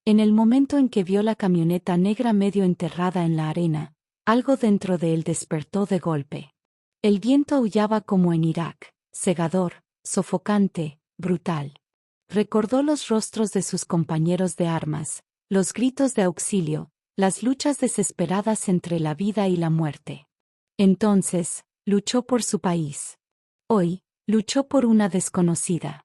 En el momento en que vio la camioneta negra medio enterrada en la arena, algo dentro de él despertó de golpe. El viento aullaba como en Irak, cegador, sofocante, brutal. Recordó los rostros de sus compañeros de armas, los gritos de auxilio, las luchas desesperadas entre la vida y la muerte. Entonces, luchó por su país. Hoy, luchó por una desconocida.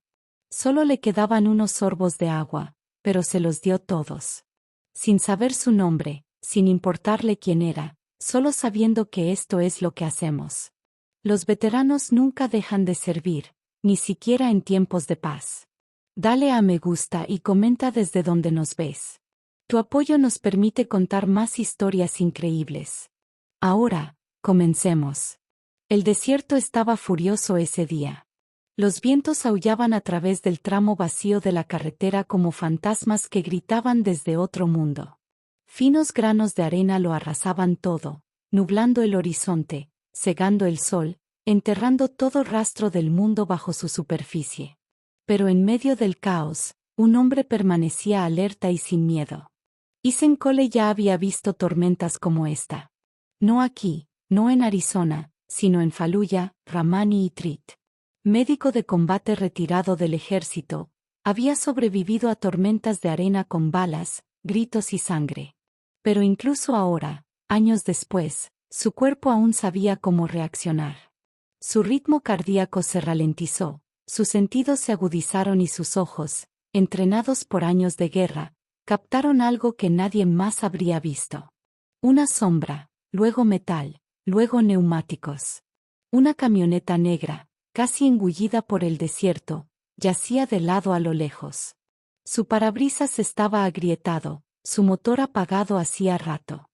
Solo le quedaban unos sorbos de agua, pero se los dio todos. Sin saber su nombre, sin importarle quién era, solo sabiendo que esto es lo que hacemos. Los veteranos nunca dejan de servir, ni siquiera en tiempos de paz. Dale a me gusta y comenta desde donde nos ves. Tu apoyo nos permite contar más historias increíbles. Ahora, comencemos. El desierto estaba furioso ese día. Los vientos aullaban a través del tramo vacío de la carretera como fantasmas que gritaban desde otro mundo. Finos granos de arena lo arrasaban todo, nublando el horizonte, cegando el sol, enterrando todo rastro del mundo bajo su superficie. Pero en medio del caos, un hombre permanecía alerta y sin miedo. Ethan Cole ya había visto tormentas como esta. No aquí, no en Arizona, sino en Fallujah, Ramani y Trit. Médico de combate retirado del ejército, había sobrevivido a tormentas de arena con balas, gritos y sangre. Pero incluso ahora, años después, su cuerpo aún sabía cómo reaccionar. Su ritmo cardíaco se ralentizó, sus sentidos se agudizaron y sus ojos, entrenados por años de guerra, captaron algo que nadie más habría visto. Una sombra, luego metal, luego neumáticos. Una camioneta negra, casi engullida por el desierto, yacía de lado a lo lejos. Su parabrisas estaba agrietado, su motor apagado hacía rato.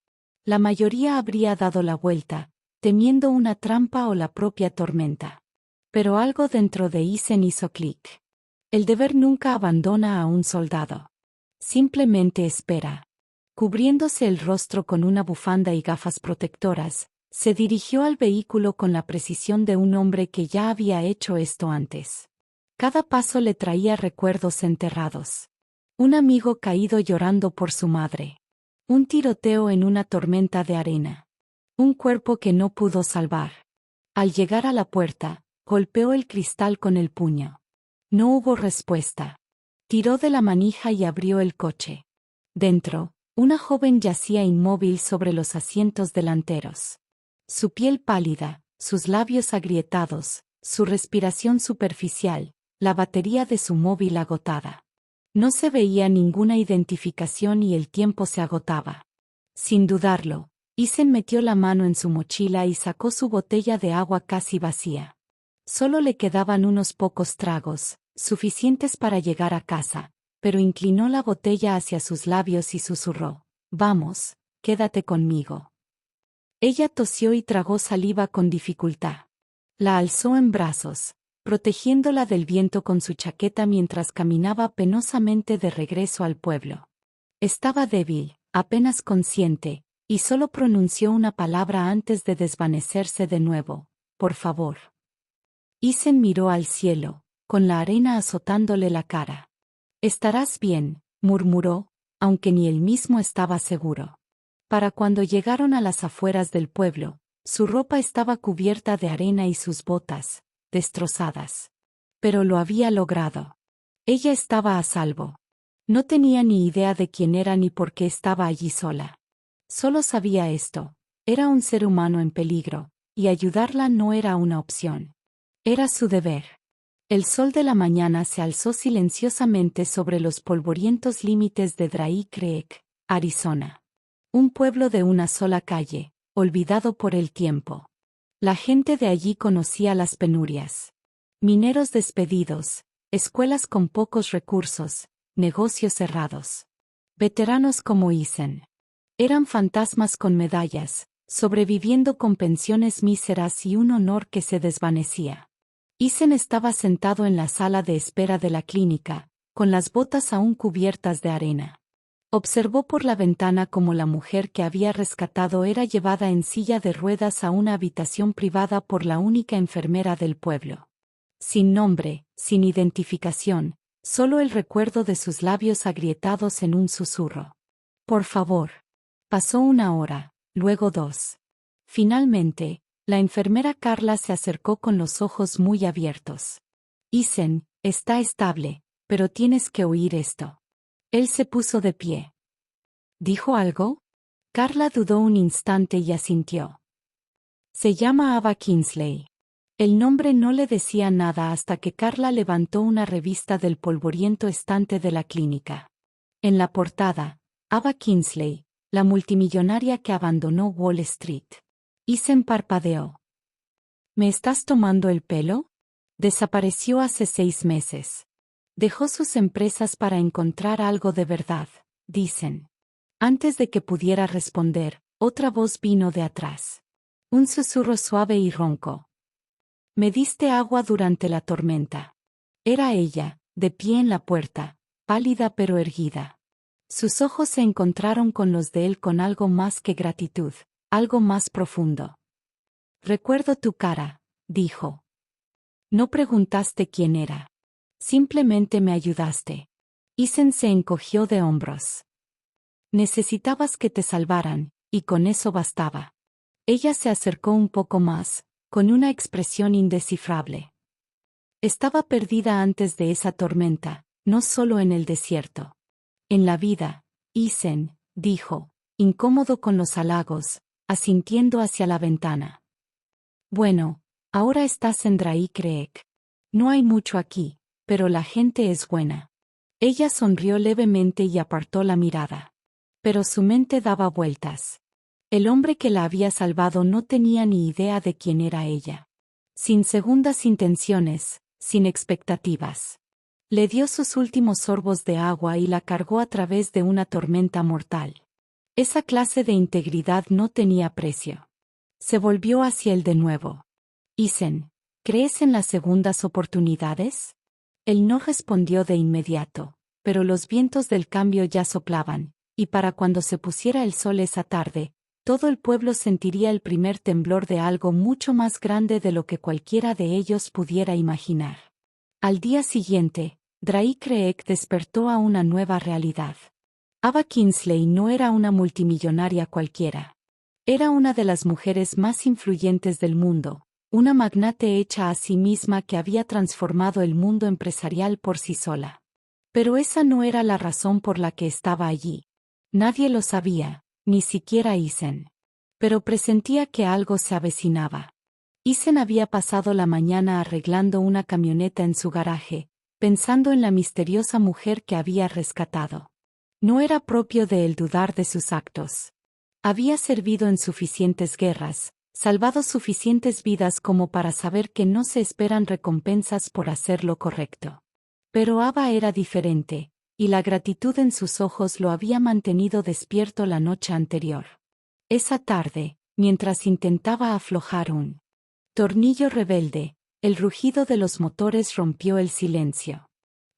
La mayoría habría dado la vuelta, temiendo una trampa o la propia tormenta. Pero algo dentro de Ethan hizo clic. El deber nunca abandona a un soldado. Simplemente espera. Cubriéndose el rostro con una bufanda y gafas protectoras, se dirigió al vehículo con la precisión de un hombre que ya había hecho esto antes. Cada paso le traía recuerdos enterrados. Un amigo caído llorando por su madre. Un tiroteo en una tormenta de arena. Un cuerpo que no pudo salvar. Al llegar a la puerta, golpeó el cristal con el puño. No hubo respuesta. Tiró de la manija y abrió el coche. Dentro, una joven yacía inmóvil sobre los asientos delanteros. Su piel pálida, sus labios agrietados, su respiración superficial, la batería de su móvil agotada. No se veía ninguna identificación y el tiempo se agotaba. Sin dudarlo, Ethan metió la mano en su mochila y sacó su botella de agua casi vacía. Solo le quedaban unos pocos tragos, suficientes para llegar a casa, pero inclinó la botella hacia sus labios y susurró: «Vamos, quédate conmigo». Ella tosió y tragó saliva con dificultad. La alzó en brazos, protegiéndola del viento con su chaqueta mientras caminaba penosamente de regreso al pueblo. Estaba débil, apenas consciente, y solo pronunció una palabra antes de desvanecerse de nuevo: «Por favor». Ethan miró al cielo, con la arena azotándole la cara. «Estarás bien», murmuró, aunque ni él mismo estaba seguro. Para cuando llegaron a las afueras del pueblo, su ropa estaba cubierta de arena y sus botas, destrozadas. Pero lo había logrado. Ella estaba a salvo. No tenía ni idea de quién era ni por qué estaba allí sola. Solo sabía esto: era un ser humano en peligro, y ayudarla no era una opción. Era su deber. El sol de la mañana se alzó silenciosamente sobre los polvorientos límites de Dry Creek, Arizona. Un pueblo de una sola calle, olvidado por el tiempo. La gente de allí conocía las penurias. Mineros despedidos, escuelas con pocos recursos, negocios cerrados. Veteranos como Ethan. Eran fantasmas con medallas, sobreviviendo con pensiones míseras y un honor que se desvanecía. Ethan estaba sentado en la sala de espera de la clínica, con las botas aún cubiertas de arena. Observó por la ventana cómo la mujer que había rescatado era llevada en silla de ruedas a una habitación privada por la única enfermera del pueblo. Sin nombre, sin identificación, Solo el recuerdo de sus labios agrietados en un susurro. Por favor. Pasó 1 hora, luego 2. Finalmente, la enfermera Carla se acercó con los ojos muy abiertos. Isen, está estable, pero tienes que oír esto. Él se puso de pie. ¿Dijo algo? Carla dudó un instante y asintió. Se llama Ava Kingsley. El nombre no le decía nada hasta que Carla levantó una revista del polvoriento estante de la clínica. En la portada, Ava Kingsley, la multimillonaria que abandonó Wall Street. Isen parpadeó. ¿Me estás tomando el pelo? Desapareció hace 6 meses. Dejó sus empresas para encontrar algo de verdad, dicen. Antes de que pudiera responder, otra voz vino de atrás. Un susurro suave y ronco. Me diste agua durante la tormenta. Era ella, de pie en la puerta, pálida pero erguida. Sus ojos se encontraron con los de él con algo más que gratitud, algo más profundo. Recuerdo tu cara, dijo. No preguntaste quién era. Simplemente me ayudaste. Isen se encogió de hombros. Necesitabas que te salvaran, y con eso bastaba. Ella se acercó un poco más, con una expresión indescifrable. Estaba perdida antes de esa tormenta, no solo en el desierto. En la vida, Isen, dijo, incómodo con los halagos, asintiendo hacia la ventana. Bueno, ahora estás en Drake Creek. No hay mucho aquí, pero la gente es buena. Ella sonrió levemente y apartó la mirada. Pero su mente daba vueltas. El hombre que la había salvado no tenía ni idea de quién era ella. Sin segundas intenciones, sin expectativas. Le dio sus últimos sorbos de agua y la cargó a través de una tormenta mortal. Esa clase de integridad no tenía precio. Se volvió hacia él de nuevo. Isen, ¿crees en las segundas oportunidades? Él no respondió de inmediato, pero los vientos del cambio ya soplaban, y para cuando se pusiera el sol esa tarde, todo el pueblo sentiría el primer temblor de algo mucho más grande de lo que cualquiera de ellos pudiera imaginar. Al día siguiente, Drake Creek despertó a una nueva realidad. Ava Kingsley no era una multimillonaria cualquiera. Era una de las mujeres más influyentes del mundo, una magnate hecha a sí misma que había transformado el mundo empresarial por sí sola. Pero esa no era la razón por la que estaba allí. Nadie lo sabía. Ni siquiera Isen. Pero presentía que algo se avecinaba. Isen había pasado la mañana arreglando una camioneta en su garaje, pensando en la misteriosa mujer que había rescatado. No era propio de él dudar de sus actos. Había servido en suficientes guerras, salvado suficientes vidas como para saber que no se esperan recompensas por hacer lo correcto. Pero Ava era diferente. Y la gratitud en sus ojos lo había mantenido despierto la noche anterior. Esa tarde, mientras intentaba aflojar un tornillo rebelde, el rugido de los motores rompió el silencio.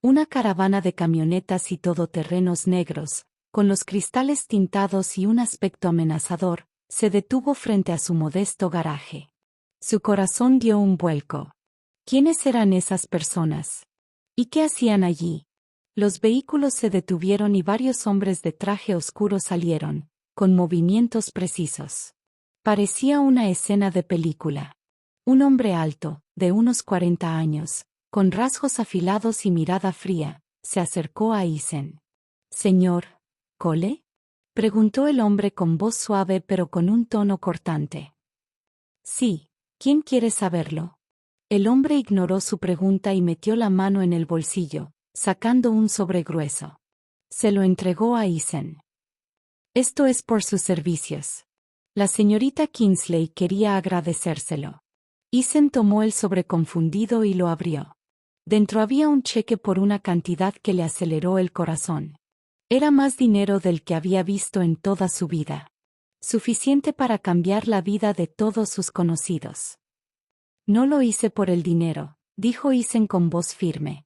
Una caravana de camionetas y todoterrenos negros, con los cristales tintados y un aspecto amenazador, se detuvo frente a su modesto garaje. Su corazón dio un vuelco. ¿Quiénes eran esas personas? ¿Y qué hacían allí? Los vehículos se detuvieron y varios hombres de traje oscuro salieron, con movimientos precisos. Parecía una escena de película. Un hombre alto, de unos 40 años, con rasgos afilados y mirada fría, se acercó a Isen. «Señor Cole», preguntó el hombre con voz suave pero con un tono cortante. «Sí, ¿quién quiere saberlo?» El hombre ignoró su pregunta y metió la mano en el bolsillo, sacando un sobre grueso. Se lo entregó a Isen. «Esto es por sus servicios. La señorita Kingsley quería agradecérselo». Isen tomó el sobre confundido y lo abrió. Dentro había un cheque por una cantidad que le aceleró el corazón. Era más dinero del que había visto en toda su vida. Suficiente para cambiar la vida de todos sus conocidos. «No lo hice por el dinero», dijo Isen con voz firme.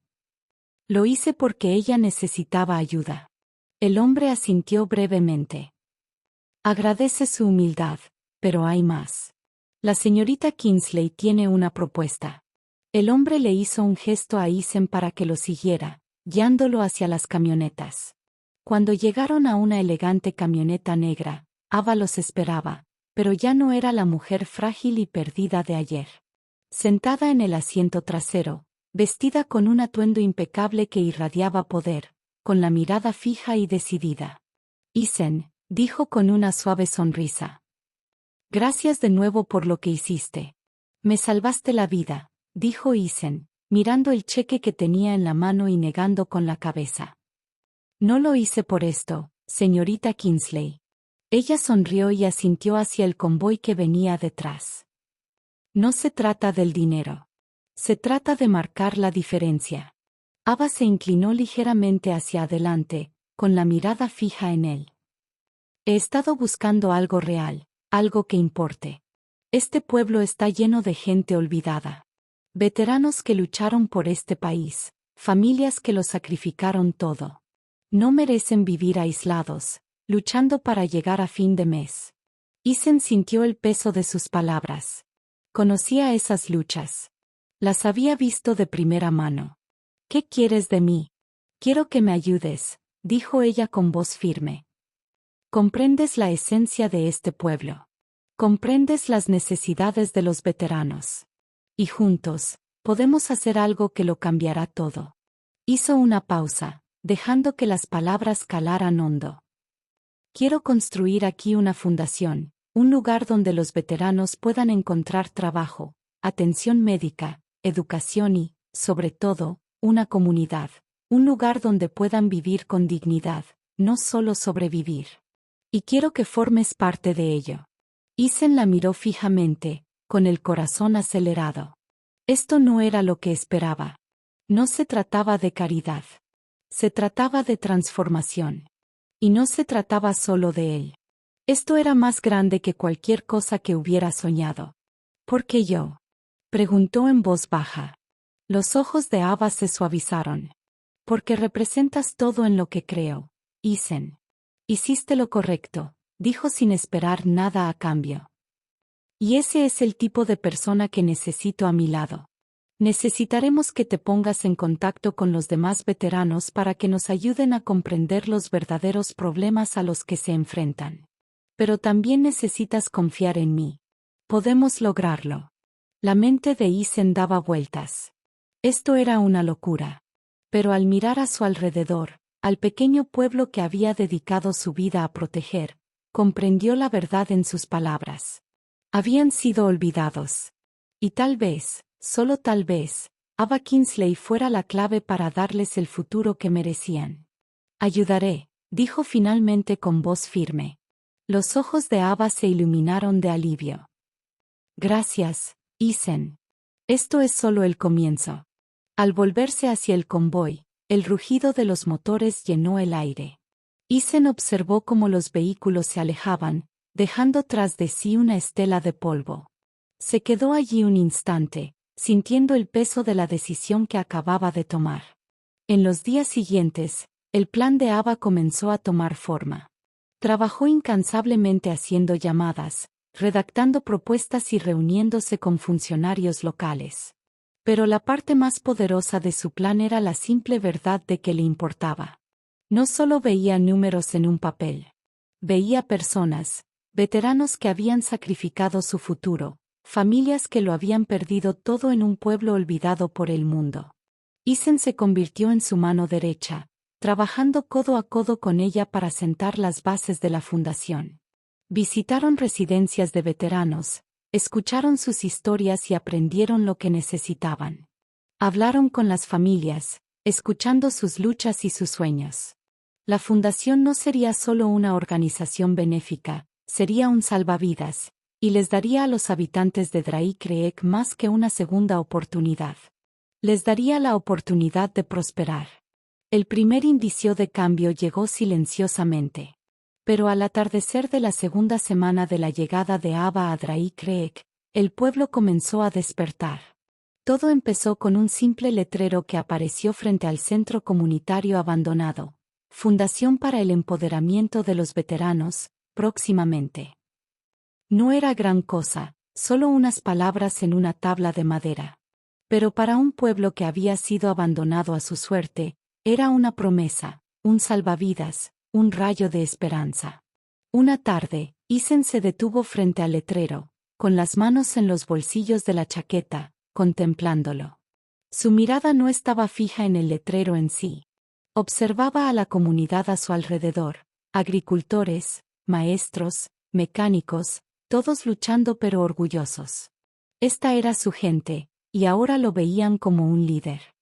«Lo hice porque ella necesitaba ayuda». El hombre asintió brevemente. «Agradece su humildad, pero hay más. La señorita Kingsley tiene una propuesta». El hombre le hizo un gesto a Isen para que lo siguiera, guiándolo hacia las camionetas. Cuando llegaron a una elegante camioneta negra, Ava los esperaba, pero ya no era la mujer frágil y perdida de ayer. Sentada en el asiento trasero, vestida con un atuendo impecable que irradiaba poder, con la mirada fija y decidida. Isen, dijo con una suave sonrisa. Gracias de nuevo por lo que hiciste. Me salvaste la vida, dijo Isen, mirando el cheque que tenía en la mano y negando con la cabeza. No lo hice por esto, señorita Kingsley. Ella sonrió y asintió hacia el convoy que venía detrás. No se trata del dinero. Se trata de marcar la diferencia. Ava se inclinó ligeramente hacia adelante, con la mirada fija en él. He estado buscando algo real, algo que importe. Este pueblo está lleno de gente olvidada. Veteranos que lucharon por este país, familias que lo sacrificaron todo. No merecen vivir aislados, luchando para llegar a fin de mes. Isen sintió el peso de sus palabras. Conocía esas luchas. Las había visto de primera mano. ¿Qué quieres de mí? Quiero que me ayudes, dijo ella con voz firme. Comprendes la esencia de este pueblo. Comprendes las necesidades de los veteranos. Y juntos, podemos hacer algo que lo cambiará todo. Hizo una pausa, dejando que las palabras calaran hondo. Quiero construir aquí una fundación, un lugar donde los veteranos puedan encontrar trabajo, atención médica, educación y, sobre todo, una comunidad, un lugar donde puedan vivir con dignidad, no solo sobrevivir. Y quiero que formes parte de ello. Isen la miró fijamente, con el corazón acelerado. Esto no era lo que esperaba. No se trataba de caridad. Se trataba de transformación. Y no se trataba solo de él. Esto era más grande que cualquier cosa que hubiera soñado. ¿Por qué yo? Preguntó en voz baja. Los ojos de Ava se suavizaron. Porque representas todo en lo que creo, Isen. Hiciste lo correcto, dijo sin esperar nada a cambio. Y ese es el tipo de persona que necesito a mi lado. Necesitaremos que te pongas en contacto con los demás veteranos para que nos ayuden a comprender los verdaderos problemas a los que se enfrentan. Pero también necesitas confiar en mí. Podemos lograrlo. La mente de Isen daba vueltas. Esto era una locura. Pero al mirar a su alrededor, al pequeño pueblo que había dedicado su vida a proteger, comprendió la verdad en sus palabras. Habían sido olvidados. Y tal vez, solo tal vez, Ava Kingsley fuera la clave para darles el futuro que merecían. Ayudaré, dijo finalmente con voz firme. Los ojos de Ava se iluminaron de alivio. Gracias, Isen. Esto es solo el comienzo. Al volverse hacia el convoy, el rugido de los motores llenó el aire. Isen observó cómo los vehículos se alejaban, dejando tras de sí una estela de polvo. Se quedó allí un instante, sintiendo el peso de la decisión que acababa de tomar. En los días siguientes, el plan de Ava comenzó a tomar forma. Trabajó incansablemente haciendo llamadas, redactando propuestas y reuniéndose con funcionarios locales. Pero la parte más poderosa de su plan era la simple verdad de que le importaba. No solo veía números en un papel. Veía personas, veteranos que habían sacrificado su futuro, familias que lo habían perdido todo en un pueblo olvidado por el mundo. Isen se convirtió en su mano derecha, trabajando codo a codo con ella para sentar las bases de la fundación. Visitaron residencias de veteranos, escucharon sus historias y aprendieron lo que necesitaban. Hablaron con las familias, escuchando sus luchas y sus sueños. La fundación no sería solo una organización benéfica, sería un salvavidas, y les daría a los habitantes de Drake Creek más que una segunda oportunidad. Les daría la oportunidad de prosperar. El primer indicio de cambio llegó silenciosamente. Pero al atardecer de la segunda semana de la llegada de Ava a Drake Creek, el pueblo comenzó a despertar. Todo empezó con un simple letrero que apareció frente al centro comunitario abandonado. Fundación para el Empoderamiento de los Veteranos, próximamente. No era gran cosa, solo unas palabras en una tabla de madera. Pero para un pueblo que había sido abandonado a su suerte, Era una promesa, un salvavidas, un rayo de esperanza. Una tarde, Isen se detuvo frente al letrero, con las manos en los bolsillos de la chaqueta, contemplándolo. Su mirada no estaba fija en el letrero en sí. Observaba a la comunidad a su alrededor, agricultores, maestros, mecánicos, todos luchando pero orgullosos. Esta era su gente, y ahora lo veían como un líder.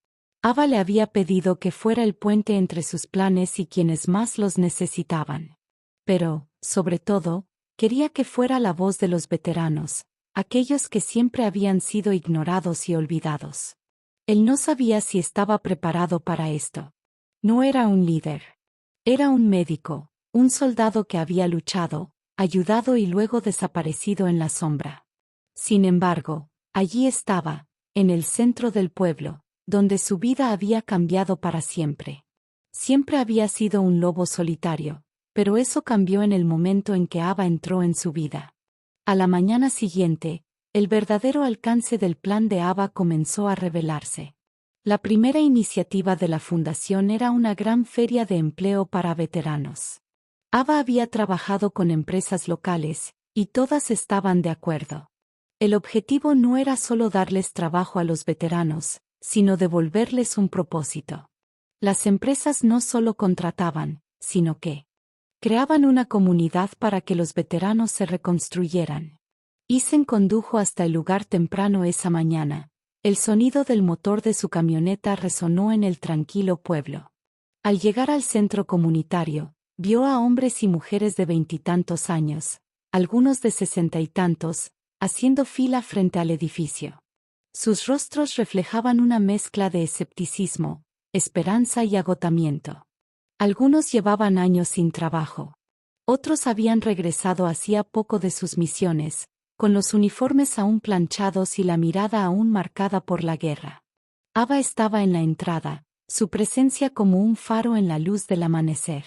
Ava le había pedido que fuera el puente entre sus planes y quienes más los necesitaban. Pero, sobre todo, quería que fuera la voz de los veteranos, aquellos que siempre habían sido ignorados y olvidados. Él no sabía si estaba preparado para esto. No era un líder. Era un médico, un soldado que había luchado, ayudado y luego desaparecido en la sombra. Sin embargo, allí estaba, en el centro del pueblo, donde su vida había cambiado para siempre. Siempre había sido un lobo solitario, pero eso cambió en el momento en que Ava entró en su vida. A la mañana siguiente, el verdadero alcance del plan de Ava comenzó a revelarse. La primera iniciativa de la fundación era una gran feria de empleo para veteranos. Ava había trabajado con empresas locales, y todas estaban de acuerdo. El objetivo no era solo darles trabajo a los veteranos, sino devolverles un propósito. Las empresas no solo contrataban, sino que creaban una comunidad para que los veteranos se reconstruyeran. Isen condujo hasta el lugar temprano esa mañana. El sonido del motor de su camioneta resonó en el tranquilo pueblo. Al llegar al centro comunitario, vio a hombres y mujeres de 20 y tantos años, algunos de 60 y tantos, haciendo fila frente al edificio. Sus rostros reflejaban una mezcla de escepticismo, esperanza y agotamiento. Algunos llevaban años sin trabajo. Otros habían regresado hacía poco de sus misiones, con los uniformes aún planchados y la mirada aún marcada por la guerra. Ava estaba en la entrada, su presencia como un faro en la luz del amanecer.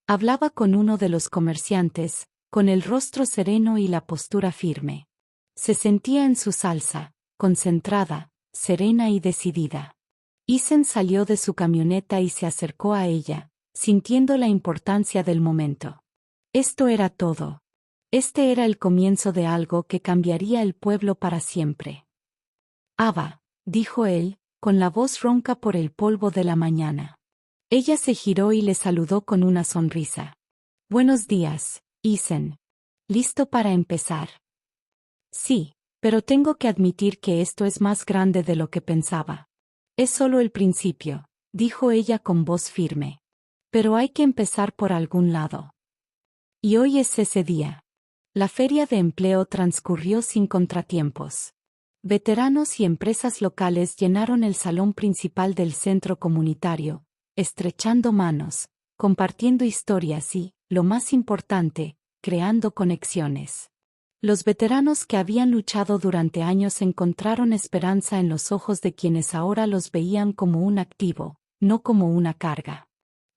Hablaba con uno de los comerciantes, con el rostro sereno y la postura firme. Se sentía en su salsa, concentrada, serena y decidida. Isen salió de su camioneta y se acercó a ella, sintiendo la importancia del momento. Esto era todo. Este era el comienzo de algo que cambiaría el pueblo para siempre. Ava, dijo él, con la voz ronca por el polvo de la mañana. Ella se giró y le saludó con una sonrisa. Buenos días, Isen. ¿Listo para empezar? Sí, pero tengo que admitir que esto es más grande de lo que pensaba. Es solo el principio, dijo ella con voz firme. Pero hay que empezar por algún lado. Y hoy es ese día. La feria de empleo transcurrió sin contratiempos. Veteranos y empresas locales llenaron el salón principal del centro comunitario, estrechando manos, compartiendo historias y, lo más importante, creando conexiones. Los veteranos que habían luchado durante años encontraron esperanza en los ojos de quienes ahora los veían como un activo, no como una carga.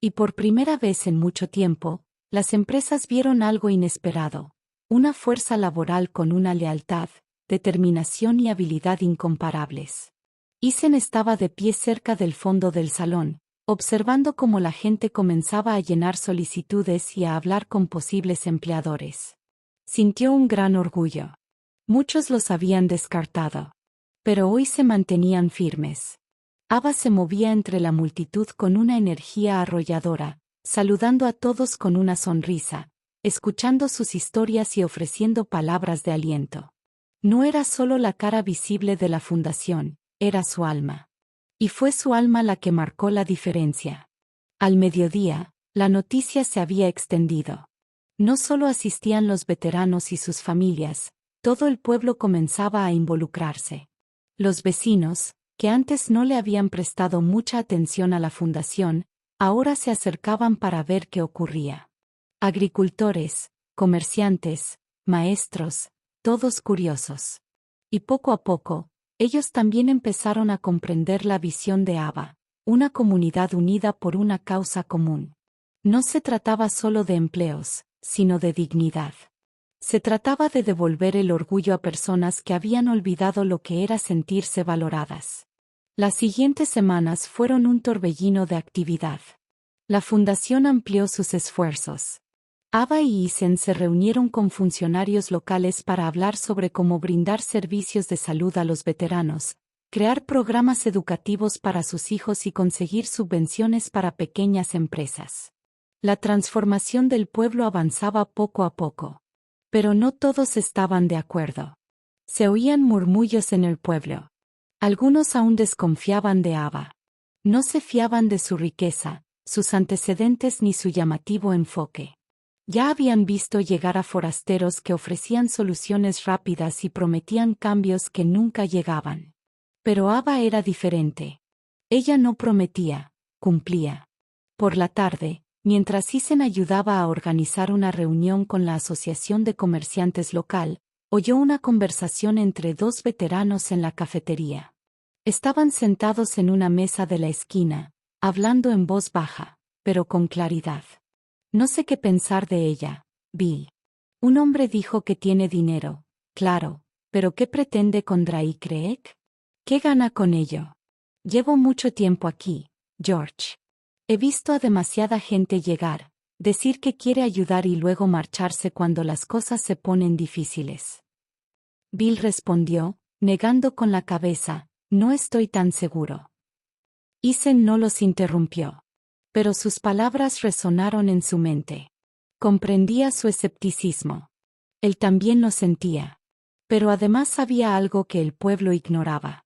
Y por primera vez en mucho tiempo, las empresas vieron algo inesperado. Una fuerza laboral con una lealtad, determinación y habilidad incomparables. Isen estaba de pie cerca del fondo del salón, observando cómo la gente comenzaba a llenar solicitudes y a hablar con posibles empleadores. Sintió un gran orgullo. Muchos los habían descartado. Pero hoy se mantenían firmes. Ava se movía entre la multitud con una energía arrolladora, saludando a todos con una sonrisa, escuchando sus historias y ofreciendo palabras de aliento. No era solo la cara visible de la fundación, era su alma. Y fue su alma la que marcó la diferencia. Al mediodía, la noticia se había extendido. No solo asistían los veteranos y sus familias, todo el pueblo comenzaba a involucrarse. Los vecinos, que antes no le habían prestado mucha atención a la fundación, ahora se acercaban para ver qué ocurría. Agricultores, comerciantes, maestros, todos curiosos. Y poco a poco, ellos también empezaron a comprender la visión de Ava, una comunidad unida por una causa común. No se trataba solo de empleos, sino de dignidad. Se trataba de devolver el orgullo a personas que habían olvidado lo que era sentirse valoradas. Las siguientes semanas fueron un torbellino de actividad. La fundación amplió sus esfuerzos. Ava y Isen se reunieron con funcionarios locales para hablar sobre cómo brindar servicios de salud a los veteranos, crear programas educativos para sus hijos y conseguir subvenciones para pequeñas empresas. La transformación del pueblo avanzaba poco a poco. Pero no todos estaban de acuerdo. Se oían murmullos en el pueblo. Algunos aún desconfiaban de Ava. No se fiaban de su riqueza, sus antecedentes ni su llamativo enfoque. Ya habían visto llegar a forasteros que ofrecían soluciones rápidas y prometían cambios que nunca llegaban. Pero Ava era diferente. Ella no prometía, cumplía. Por la tarde, mientras Isen ayudaba a organizar una reunión con la Asociación de Comerciantes local, oyó una conversación entre dos veteranos en la cafetería. Estaban sentados en una mesa de la esquina, hablando en voz baja, pero con claridad. No sé qué pensar de ella, Bill. Un hombre dijo que tiene dinero, claro, pero ¿qué pretende con Drake Creek? ¿Qué gana con ello? Llevo mucho tiempo aquí, George. He visto a demasiada gente llegar, decir que quiere ayudar y luego marcharse cuando las cosas se ponen difíciles. Bill respondió, negando con la cabeza, no estoy tan seguro. Isen no los interrumpió. Pero sus palabras resonaron en su mente. Comprendía su escepticismo. Él también lo sentía. Pero además había algo que el pueblo ignoraba.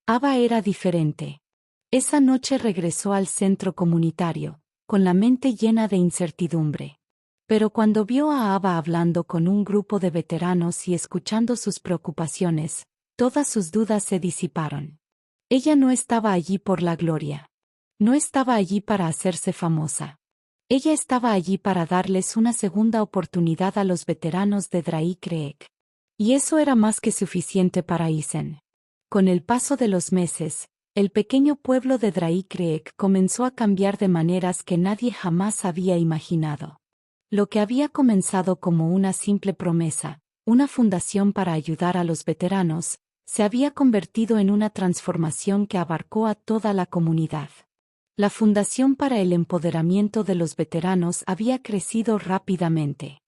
Ava era diferente. Esa noche regresó al centro comunitario, con la mente llena de incertidumbre. Pero cuando vio a Ava hablando con un grupo de veteranos y escuchando sus preocupaciones, todas sus dudas se disiparon. Ella no estaba allí por la gloria. No estaba allí para hacerse famosa. Ella estaba allí para darles una segunda oportunidad a los veteranos de Drake Creek. Y eso era más que suficiente para Isen. Con el paso de los meses, el pequeño pueblo de Drake Creek comenzó a cambiar de maneras que nadie jamás había imaginado. Lo que había comenzado como una simple promesa, una fundación para ayudar a los veteranos, se había convertido en una transformación que abarcó a toda la comunidad. La Fundación para el Empoderamiento de los Veteranos había crecido rápidamente.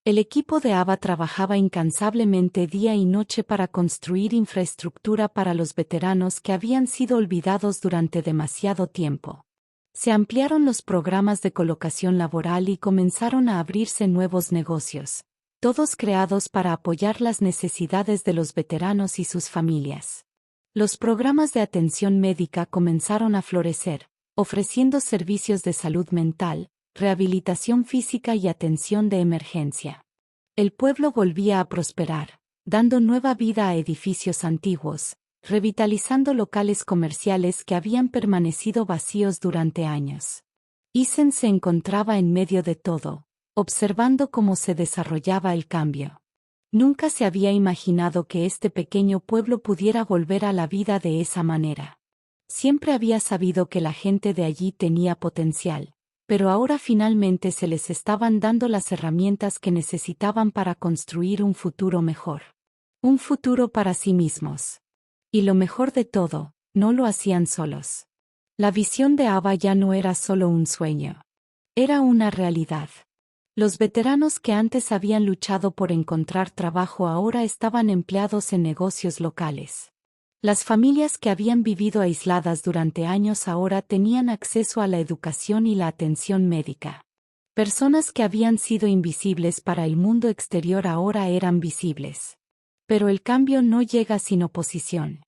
El equipo de Ava trabajaba incansablemente día y noche para construir infraestructura para los veteranos que habían sido olvidados durante demasiado tiempo. Se ampliaron los programas de colocación laboral y comenzaron a abrirse nuevos negocios, todos creados para apoyar las necesidades de los veteranos y sus familias. Los programas de atención médica comenzaron a florecer, ofreciendo servicios de salud mental, rehabilitación física y atención de emergencia. El pueblo volvía a prosperar, dando nueva vida a edificios antiguos, revitalizando locales comerciales que habían permanecido vacíos durante años. Isen se encontraba en medio de todo, observando cómo se desarrollaba el cambio. Nunca se había imaginado que este pequeño pueblo pudiera volver a la vida de esa manera. Siempre había sabido que la gente de allí tenía potencial, pero ahora finalmente se les estaban dando las herramientas que necesitaban para construir un futuro mejor. Un futuro para sí mismos. Y lo mejor de todo, no lo hacían solos. La visión de Ava ya no era solo un sueño. Era una realidad. Los veteranos que antes habían luchado por encontrar trabajo ahora estaban empleados en negocios locales. Las familias que habían vivido aisladas durante años ahora tenían acceso a la educación y la atención médica. Personas que habían sido invisibles para el mundo exterior ahora eran visibles. Pero el cambio no llega sin oposición.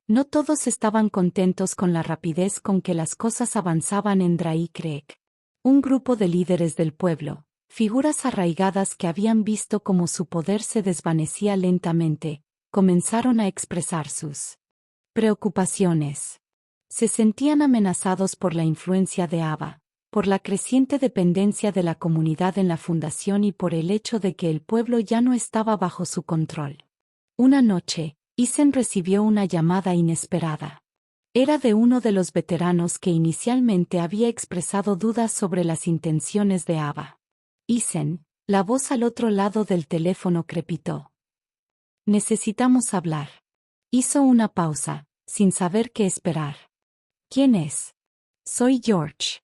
No todos estaban contentos con la rapidez con que las cosas avanzaban en Drake Creek. Un grupo de líderes del pueblo, figuras arraigadas que habían visto cómo su poder se desvanecía lentamente, comenzaron a expresar sus preocupaciones. Se sentían amenazados por la influencia de Ava, por la creciente dependencia de la comunidad en la fundación y por el hecho de que el pueblo ya no estaba bajo su control. Una noche, Isen recibió una llamada inesperada. Era de uno de los veteranos que inicialmente había expresado dudas sobre las intenciones de Ava. Isen, la voz al otro lado del teléfono crepitó. Necesitamos hablar. Hizo una pausa, sin saber qué esperar. ¿Quién es? Soy George.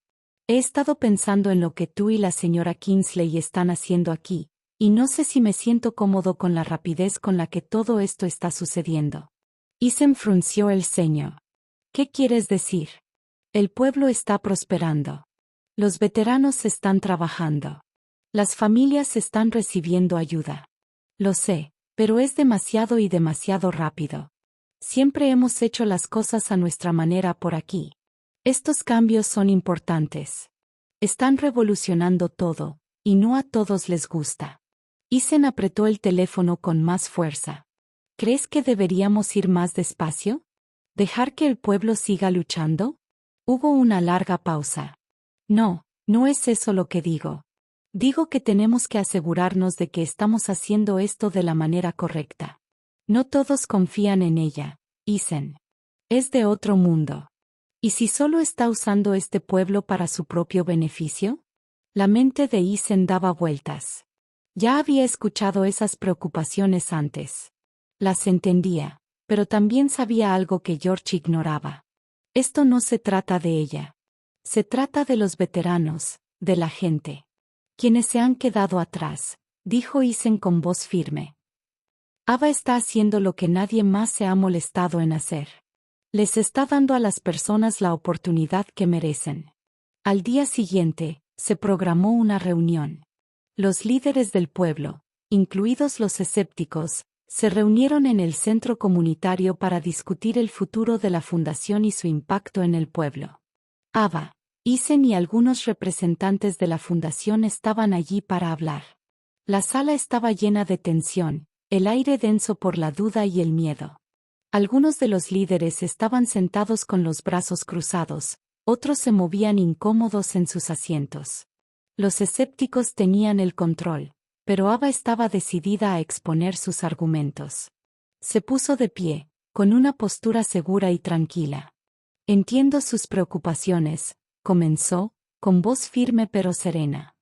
He estado pensando en lo que tú y la señora Kingsley están haciendo aquí, y no sé si me siento cómodo con la rapidez con la que todo esto está sucediendo. Ethan frunció el ceño. ¿Qué quieres decir? El pueblo está prosperando. Los veteranos están trabajando. Las familias están recibiendo ayuda. Lo sé, pero es demasiado y demasiado rápido. Siempre hemos hecho las cosas a nuestra manera por aquí. Estos cambios son importantes. Están revolucionando todo, y no a todos les gusta. Ethan apretó el teléfono con más fuerza. ¿Crees que deberíamos ir más despacio? ¿Dejar que el pueblo siga luchando? Hubo una larga pausa. No, no es eso lo que digo. Digo que tenemos que asegurarnos de que estamos haciendo esto de la manera correcta. No todos confían en ella, Ethan. Es de otro mundo. ¿Y si solo está usando este pueblo para su propio beneficio? La mente de Ethan daba vueltas. Ya había escuchado esas preocupaciones antes. Las entendía, pero también sabía algo que George ignoraba. Esto no se trata de ella. Se trata de los veteranos, de la gente. Quienes se han quedado atrás, dijo Ethan con voz firme. Ava está haciendo lo que nadie más se ha molestado en hacer. Les está dando a las personas la oportunidad que merecen. Al día siguiente, se programó una reunión. Los líderes del pueblo, incluidos los escépticos, se reunieron en el centro comunitario para discutir el futuro de la fundación y su impacto en el pueblo. Ava, Ethan y algunos representantes de la fundación estaban allí para hablar. La sala estaba llena de tensión, el aire denso por la duda y el miedo. Algunos de los líderes estaban sentados con los brazos cruzados, otros se movían incómodos en sus asientos. Los escépticos tenían el control, pero Ava estaba decidida a exponer sus argumentos. Se puso de pie, con una postura segura y tranquila. Entiendo sus preocupaciones, comenzó, con voz firme pero serena.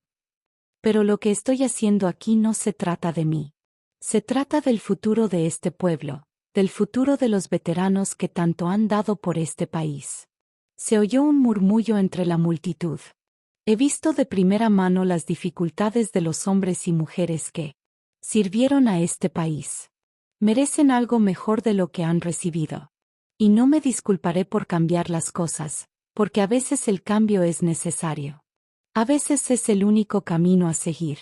Pero lo que estoy haciendo aquí no se trata de mí. Se trata del futuro de este pueblo, del futuro de los veteranos que tanto han dado por este país. Se oyó un murmullo entre la multitud. He visto de primera mano las dificultades de los hombres y mujeres que sirvieron a este país. Merecen algo mejor de lo que han recibido. Y no me disculparé por cambiar las cosas, porque a veces el cambio es necesario. A veces es el único camino a seguir.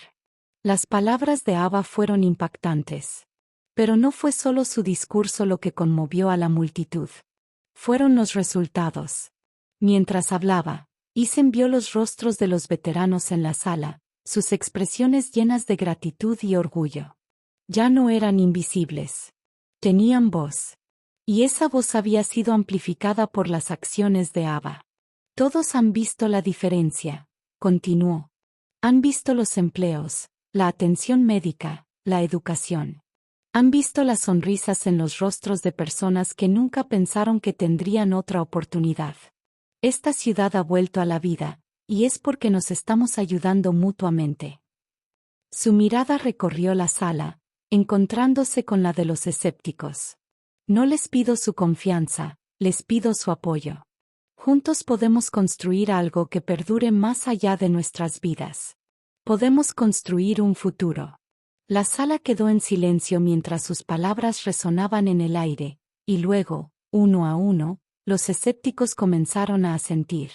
Las palabras de Ava fueron impactantes. Pero no fue solo su discurso lo que conmovió a la multitud. Fueron los resultados. Mientras hablaba, Ethan vio los rostros de los veteranos en la sala, sus expresiones llenas de gratitud y orgullo. Ya no eran invisibles. Tenían voz. Y esa voz había sido amplificada por las acciones de Ava. Todos han visto la diferencia, continuó. Han visto los empleos, la atención médica, la educación. Han visto las sonrisas en los rostros de personas que nunca pensaron que tendrían otra oportunidad. Esta ciudad ha vuelto a la vida, y es porque nos estamos ayudando mutuamente. Su mirada recorrió la sala, encontrándose con la de los escépticos. No les pido su confianza, les pido su apoyo. Juntos podemos construir algo que perdure más allá de nuestras vidas. Podemos construir un futuro. La sala quedó en silencio mientras sus palabras resonaban en el aire, y luego, uno a uno, los escépticos comenzaron a asentir.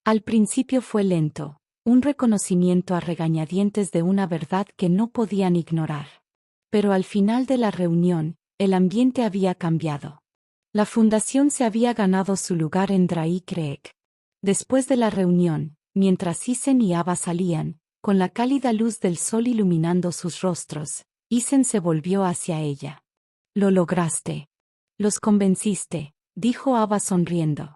Al principio fue lento, un reconocimiento a regañadientes de una verdad que no podían ignorar. Pero al final de la reunión, el ambiente había cambiado. La fundación se había ganado su lugar en Dry Creek. Después de la reunión, mientras Ethan y Ava salían, con la cálida luz del sol iluminando sus rostros, Ethan se volvió hacia ella. Lo lograste. Los convenciste, dijo Ava sonriendo.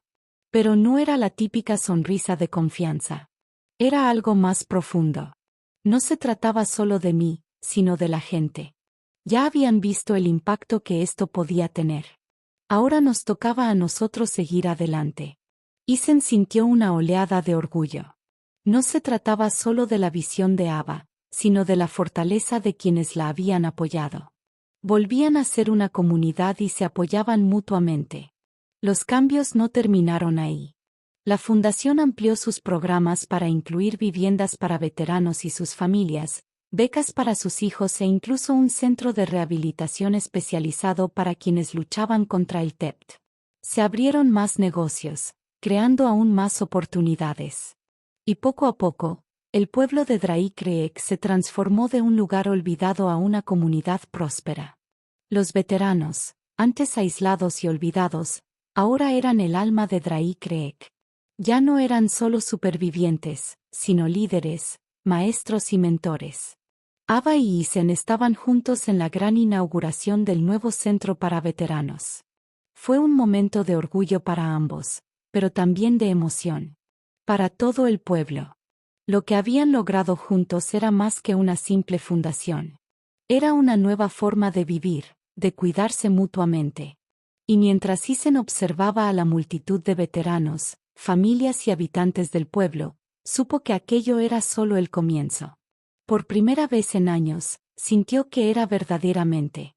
Pero no era la típica sonrisa de confianza. Era algo más profundo. No se trataba solo de mí, sino de la gente. Ya habían visto el impacto que esto podía tener. Ahora nos tocaba a nosotros seguir adelante. Ethan sintió una oleada de orgullo. No se trataba solo de la visión de Ava, sino de la fortaleza de quienes la habían apoyado. Volvían a ser una comunidad y se apoyaban mutuamente. Los cambios no terminaron ahí. La fundación amplió sus programas para incluir viviendas para veteranos y sus familias, becas para sus hijos e incluso un centro de rehabilitación especializado para quienes luchaban contra el TEPT. Se abrieron más negocios, creando aún más oportunidades. Y poco a poco, el pueblo de Drake Creek se transformó de un lugar olvidado a una comunidad próspera. Los veteranos, antes aislados y olvidados, ahora eran el alma de Drake Creek. Ya no eran solo supervivientes, sino líderes, maestros y mentores. Ava y Isen estaban juntos en la gran inauguración del nuevo centro para veteranos. Fue un momento de orgullo para ambos, pero también de emoción. Para todo el pueblo. Lo que habían logrado juntos era más que una simple fundación. Era una nueva forma de vivir, de cuidarse mutuamente. Y mientras Isen observaba a la multitud de veteranos, familias y habitantes del pueblo, supo que aquello era solo el comienzo. Por primera vez en años, sintió que era verdaderamente